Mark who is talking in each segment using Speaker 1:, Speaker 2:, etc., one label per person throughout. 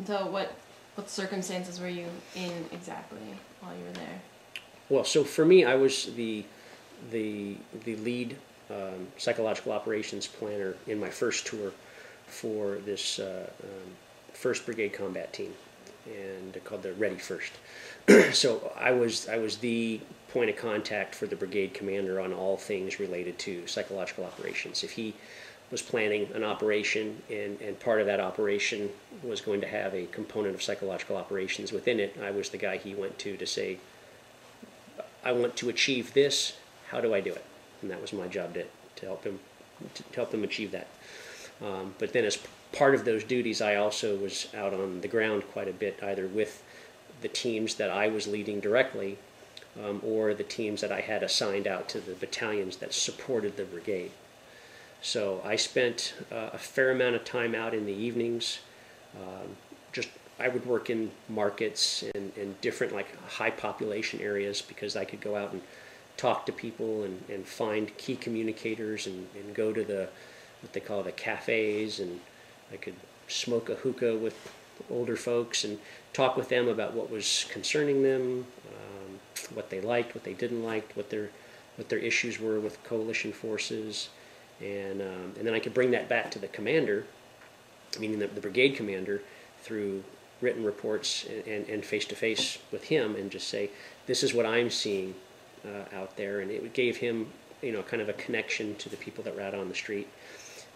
Speaker 1: So what circumstances were you in exactly while you were there?
Speaker 2: Well, so for me, I was the lead psychological operations planner in my first tour for this First Brigade Combat Team, and called the Ready First. So I was the point of contact for the brigade commander on all things related to psychological operations. If he was planning an operation and part of that operation was going to have a component of psychological operations within it, I was the guy he went to say, I want to achieve this, how do I do it? And that was my job to help him achieve that. But then as part of those duties, I also was out on the ground quite a bit, either with the teams that I was leading directly or the teams that I had assigned out to the battalions that supported the brigade. So I spent a fair amount of time out in the evenings. I would work in markets and different like high population areas because I could go out and talk to people and find key communicators and go to what they call the cafes, and I could smoke a hookah with older folks and talk with them about what was concerning them, what they liked, what they didn't like, what their issues were with coalition forces, and then I could bring that back to the commander, meaning the brigade commander, through written reports and face-to-face with him, and just say, this is what I'm seeing out there, and it gave him, kind of a connection to the people that were out on the street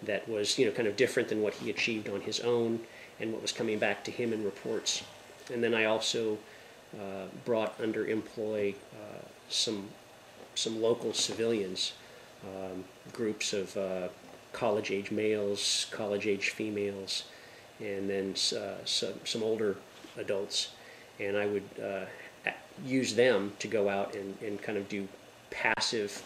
Speaker 2: that was, kind of different than what he achieved on his own and what was coming back to him in reports. And then I also brought under employ some local civilians, groups of college-age males, college-age females, and then some older adults, and I would use them to go out and kind of do passive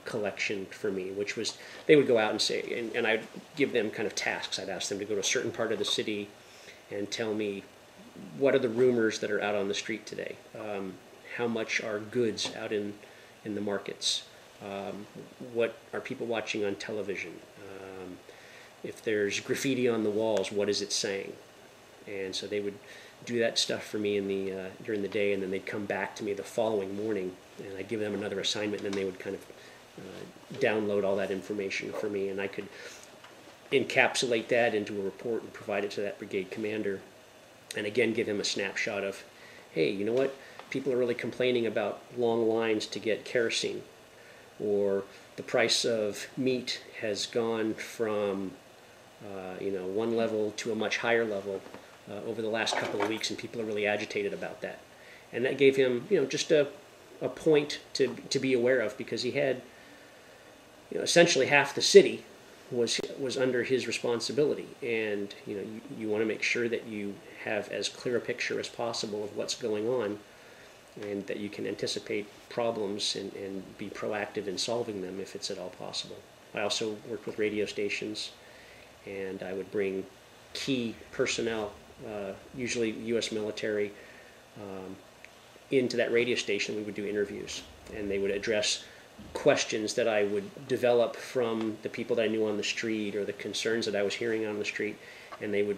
Speaker 2: collection for me, which was they would go out and say, and I'd give them kind of tasks. I'd ask them to go to a certain part of the city and tell me what are the rumors that are out on the street today, how much are goods out in the markets, what are people watching on television, if there's graffiti on the walls, what is it saying? And so they would do that stuff for me during the day, and then they'd come back to me the following morning, and I'd give them another assignment, and then they would kind of download all that information for me, and I could encapsulate that into a report and provide it to that brigade commander, and again give him a snapshot of, hey, you know what? People are really complaining about long lines to get kerosene, or the price of meat has gone from one level to a much higher level over the last couple of weeks, and people are really agitated about that. And that gave him, just a point to be aware of, because he had, essentially half the city was under his responsibility, and you want to make sure that you have as clear a picture as possible of what's going on, and that you can anticipate problems and be proactive in solving them if it's at all possible. I also worked with radio stations, and I would bring key personnel, usually U.S. military, into that radio station. We would do interviews, and they would address questions that I would develop from the people that I knew on the street or the concerns that I was hearing on the street, and they would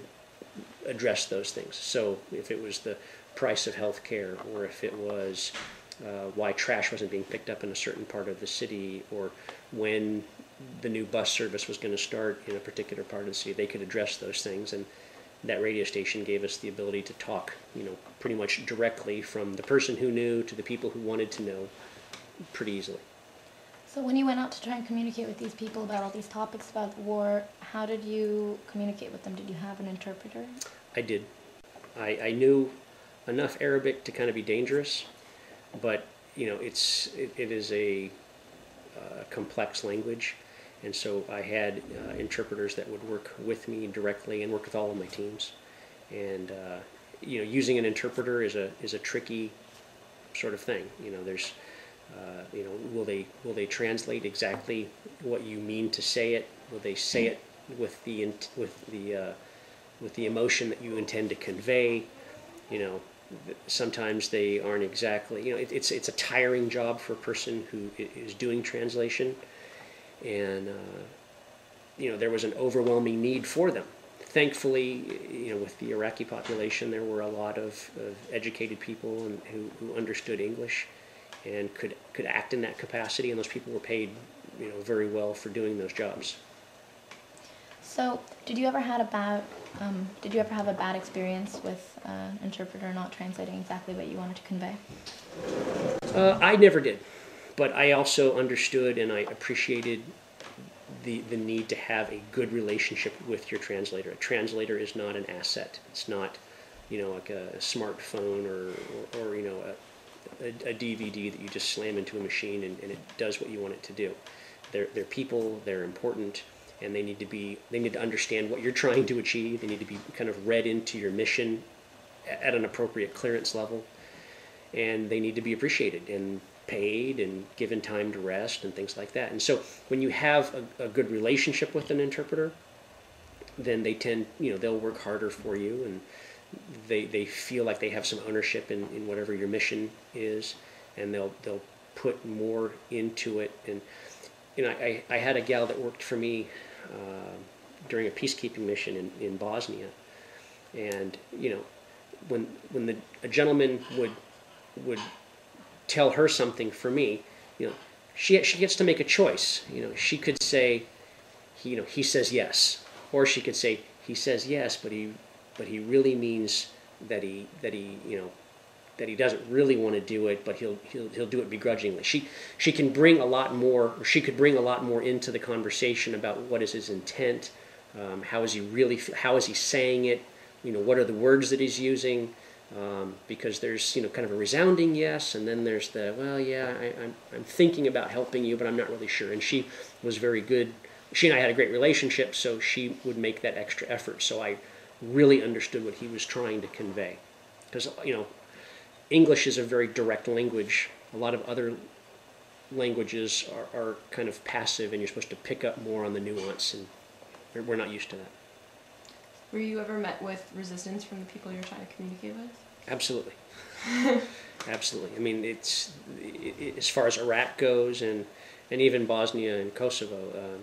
Speaker 2: address those things. So if it was the price of health care, or if it was why trash wasn't being picked up in a certain part of the city, or when the new bus service was going to start in a particular part of the city, they could address those things. And that radio station gave us the ability to talk, pretty much directly from the person who knew to the people who wanted to know pretty easily.
Speaker 3: So when you went out to try and communicate with these people about all these topics about war, how did you communicate with them? Did you have an interpreter?
Speaker 2: I did. I knew enough Arabic to kind of be dangerous, but it is a complex language, and so I had interpreters that would work with me directly and work with all of my teams. And using an interpreter is a tricky sort of thing. There's will they translate exactly what you mean to say it? Will they say it with the emotion that you intend to convey? Sometimes they aren't exactly. It's a tiring job for a person who is doing translation, and there was an overwhelming need for them thankfully, with the Iraqi population, there were a lot of educated people and who understood English and could act in that capacity, and those people were paid, very well for doing those jobs.
Speaker 3: So, did you ever have a bad experience with an interpreter not translating exactly what you wanted to convey?
Speaker 2: I never did, but I also understood and I appreciated the need to have a good relationship with your translator. A translator is not an asset. It's not, like a smartphone or a DVD that you just slam into a machine and it does what you want it to do. They're people. They're important. And they need to understand what you're trying to achieve. They need to be kind of read into your mission at an appropriate clearance level. And they need to be appreciated and paid and given time to rest and things like that. And so when you have a good relationship with an interpreter, then they tend, they'll work harder for you, and they feel like they have some ownership in whatever your mission is, and they'll put more into it. And I had a gal that worked for me during a peacekeeping mission in Bosnia, and when a gentleman would tell her something for me, she gets to make a choice. She could say, he says yes, or she could say he says yes, but he really means that he doesn't really want to do it, but he'll do it begrudgingly. She can bring a lot more, or she could bring a lot more into the conversation about what is his intent, how is he saying it, what are the words that he's using, because there's kind of a resounding yes, and then there's the, well, yeah, I'm thinking about helping you, but I'm not really sure. And she was very good. She and I had a great relationship, so she would make that extra effort. So I really understood what he was trying to convey, because English is a very direct language. A lot of other languages are kind of passive, and you're supposed to pick up more on the nuance, and we're not used to that.
Speaker 1: Were you ever met with resistance from the people you're trying to communicate with?
Speaker 2: Absolutely. Absolutely. I mean, it's as far as Iraq goes, and even Bosnia and Kosovo,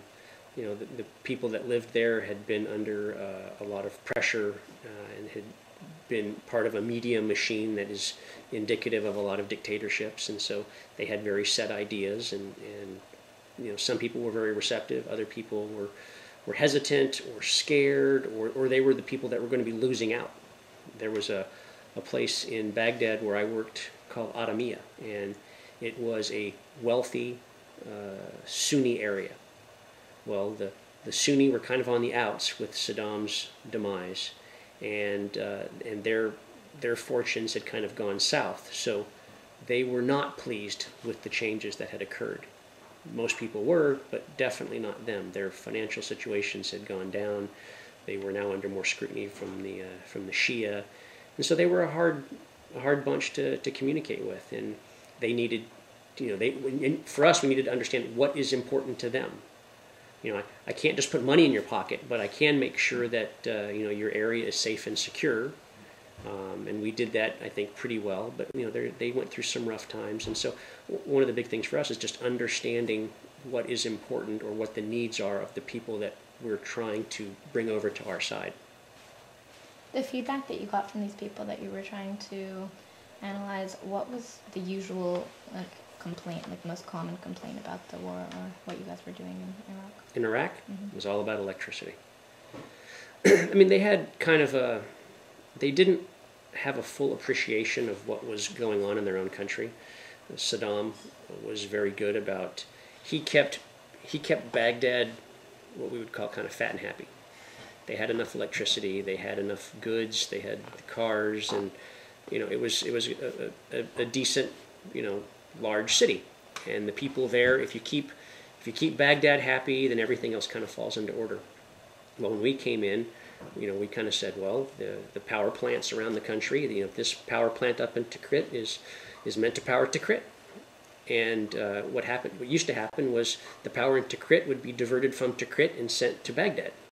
Speaker 2: the people that lived there had been under a lot of pressure and had been part of a media machine that is indicative of a lot of dictatorships, and so they had very set ideas, and some people were very receptive, other people were hesitant or scared, or they were the people that were going to be losing out. There was a place in Baghdad where I worked called Adamiyah, and it was a wealthy Sunni area. Well, the Sunni were kind of on the outs with Saddam's demise, and their fortunes had kind of gone south. So they were not pleased with the changes that had occurred. Most people were, but definitely not them. Their financial situations had gone down. They were now under more scrutiny from the Shia, and so they were a hard bunch to communicate with. And they needed, for us, we needed to understand what is important to them. I can't just put money in your pocket, but I can make sure that your area is safe and secure. And we did that, I think, pretty well. But they went through some rough times, and so one of the big things for us is just understanding what is important or what the needs are of the people that we're trying to bring over to our side.
Speaker 3: The feedback that you got from these people that you were trying to analyze, what was the usual complaint, most common complaint about the war or what you guys were doing in Iraq?
Speaker 2: In Iraq,
Speaker 3: Mm-hmm.
Speaker 2: It was all about electricity. I mean, they had kind of they didn't have a full appreciation of what was going on in their own country. Saddam was very good about, he kept Baghdad what we would call kind of fat and happy. They had enough electricity, they had enough goods, they had the cars, and it was a decent, large city. And the people there, if you keep Baghdad happy, then everything else kind of falls into order. Well, when we came in, we kind of said, well, the power plants around the country, this power plant up in Tikrit is meant to power Tikrit. And what used to happen was the power in Tikrit would be diverted from Tikrit and sent to Baghdad.